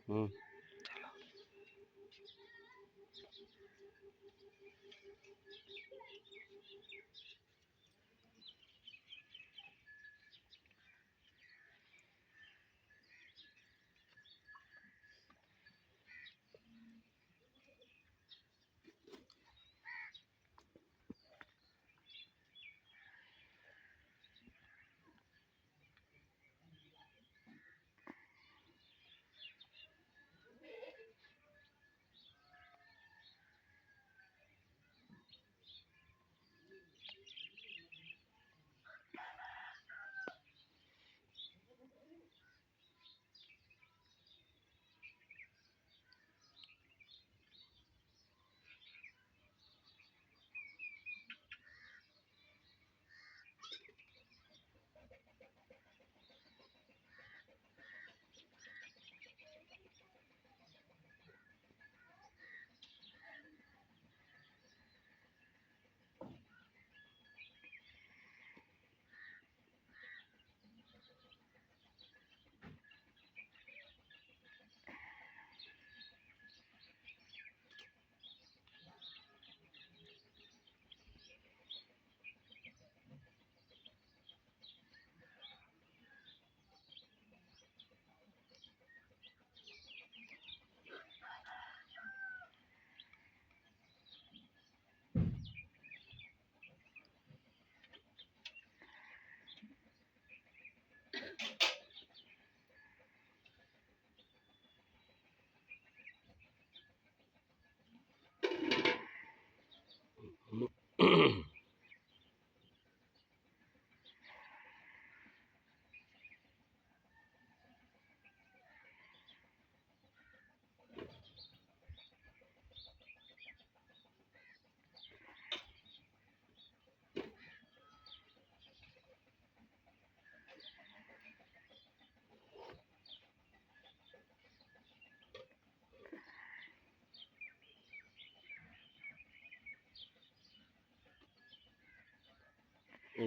हम्म।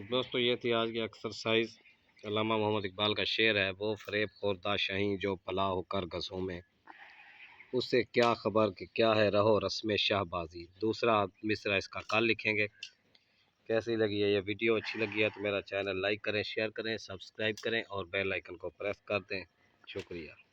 दोस्तों ये थी आज की एक्सरसाइज। अल्लामा मोहम्मद इकबाल का शेर है, वो फरेब खोरदा शाहीं जो पला होकर गज़ों में, उससे क्या खबर कि क्या है रहो रस्म शाहबाजी। दूसरा मिसरा इसका कल लिखेंगे। कैसी लगी है ये वीडियो? अच्छी लगी है तो मेरा चैनल लाइक करें, शेयर करें, सब्सक्राइब करें और बेल आइकन को प्रेस कर दें। शुक्रिया।